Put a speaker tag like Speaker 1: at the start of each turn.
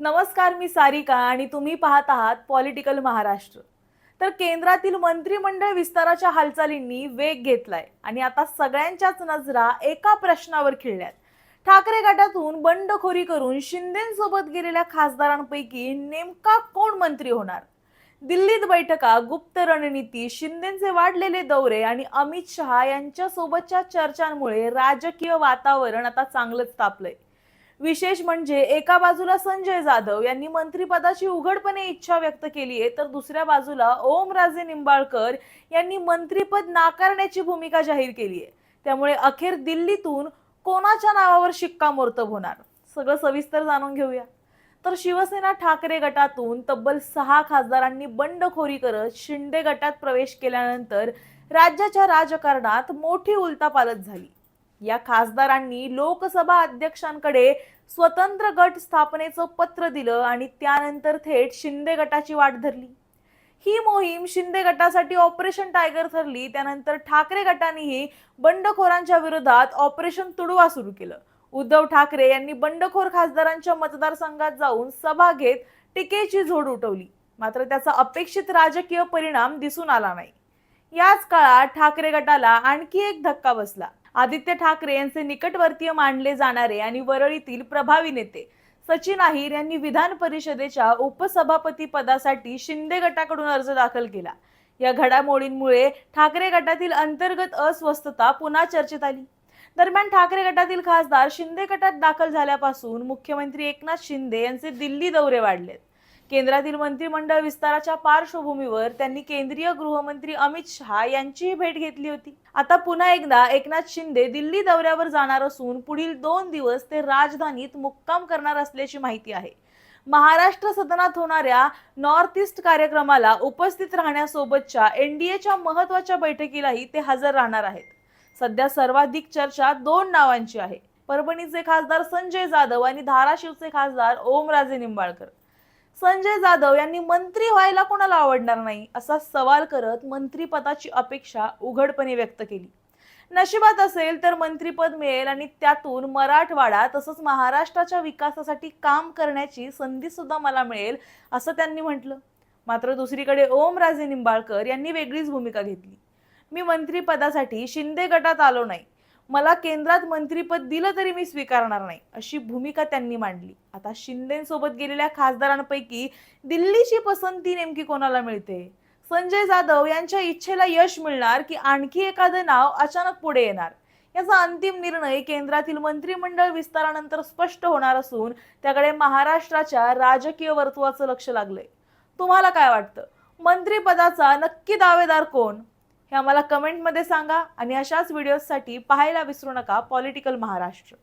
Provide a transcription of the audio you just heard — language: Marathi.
Speaker 1: नमस्कार, मी सारिका आणि तुम्ही पाहत आहात पॉलिटिकल महाराष्ट्र। तर केंद्रातील मंत्रिमंडळ विस्ताराच्या हालचालींनी वेग घेतलाय आणि आता सगळ्यांच्याच नजरा एका प्रश्नावर खिळल्यात। ठाकरे गटातून बंडखोरी करून शिंदेंसोबत गेलेल्या खासदारांपैकी नेमका कोण मंत्री होणार? दिल्लीत बैठका, गुप्त रणनीती, शिंदेंचे वाढलेले दौरे आणि अमित शहा यांच्या सोबतच्या चर्चांमुळे राजकीय वातावरण आता चांगलंच तापलंय। विशेष म्हणजे एका बाजूला संजय जाधव यांनी मंत्रिपदाची उघडपणे इच्छा व्यक्त केली आहे, तर दुसऱ्या बाजूला ओमराजे निंबाळकर यांनी मंत्रिपद नाकारण्याची भूमिका जाहीर केली आहे। त्यामुळे अखेर दिल्लीतून कोणाच्या नावावर शिक्कामोर्तब होणार, सगळं सविस्तर जाणून घेऊया। तर शिवसेना ठाकरे गटातून तब्बल 6 खासदारांनी बंडखोरी करत शिंदे गटात प्रवेश केल्यानंतर राज्याच्या राजकारणात मोठी उलथापालथ झाली। या खासदारांनी लोकसभा अध्यक्षांकडे स्वतंत्र गट स्थापनेचं पत्र दिलं आणि त्यानंतर थेट शिंदे गटाची वाट धरली। ही मोहीम शिंदे गटासाठी ऑपरेशन टायगर ठरली। त्यानंतर ठाकरे गटानेही बंडखोरांच्या विरोधात ऑपरेशन तुडवा सुरू केलं। उद्धव ठाकरे यांनी बंडखोर खासदारांच्या मतदारसंघात जाऊन सभा घेत टीकेची झोड उठवली, मात्र त्याचा अपेक्षित राजकीय परिणाम दिसून आला नाही। याच काळात ठाकरे गटाला आणखी एक धक्का बसला। आदित्य ठाकरे यांचे निकटवर्तीय मानले जाणारे आणि वरळीतील प्रभावी नेते सचिन अहिर यांनी विधान परिषदेच्या उपसभापती पदासाठी शिंदे गटाकडून अर्ज दाखल केला। या घडामोडींमुळे ठाकरे गटातील अंतर्गत अस्वस्थता पुन्हा चर्चेत आली। दरम्यान ठाकरे गटातील खासदार शिंदे गटात दाखल झाल्यापासून मुख्यमंत्री एकनाथ शिंदे यांचे दिल्ली दौरे वाढलेत। केंद्रातील मंत्रिमंडळ विस्ताराच्या पार्श्वभूमीवर त्यांनी केंद्रीय गृहमंत्री अमित शहा यांचीही भेट घेतली होती। आता पुन्हा एकदा एकनाथ शिंदे दिल्ली दौऱ्यावर जाणार असून पुढील 2 दिवस ते राजधानीत मुक्काम करणार असल्याची माहिती आहे। महाराष्ट्र सदनात होणाऱ्या नॉर्थ ईस्ट कार्यक्रमाला उपस्थित राहण्यासोबतच्या एनडीएच्या महत्त्वाच्या बैठकीलाही ते हजर राहणार आहेत। सध्या सर्वाधिक चर्चा 2 नावांची आहे, परभणीचे खासदार संजय जाधव आणि धाराशिवचे खासदार ओमराजे निंबाळकर। संजय जाधव यांनी मंत्री व्हायला कोणाला आवडणार नाही असा सवाल करत मंत्रिपदाची अपेक्षा उघडपणे व्यक्त केली। नशिबात असेल तर मंत्रिपद मिळेल आणि त्यातून मराठवाडा तसंच महाराष्ट्राच्या विकासासाठी काम करण्याची संधी सुद्धा मला मिळेल असं त्यांनी म्हटलं। मात्र दुसरीकडे ओमराजे निंबाळकर यांनी वेगळीच भूमिका घेतली। मी मंत्रिपदासाठी शिंदे गटात आलो नाही, मला केंद्रात मंत्रिपद दिलं तरी मी स्वीकारणार नाही अशी भूमिका त्यांनी मांडली। आता शिंदेंसोबत गेलेल्या खासदारांपैकी दिल्लीची पसंती नेमकी कोणाला मिळते? संजय जाधव यांच्या इच्छेला यश मिळणार की आणखी एखादं नाव अचानक पुढे येणार? याचा अंतिम निर्णय केंद्रातील मंत्रिमंडळ विस्तारानंतर स्पष्ट होणार असून त्याकडे महाराष्ट्राच्या राजकीय वर्तुळाचं लक्ष लागलंय। तुम्हाला काय वाटतं? मंत्रिपदाचा नक्की दावेदार कोण? हे आम्हाला कमेंटमध्ये सांगा आणि अशाच व्हिडिओसाठी पाहायला विसरू नका पॉलिटिकल महाराष्ट्र।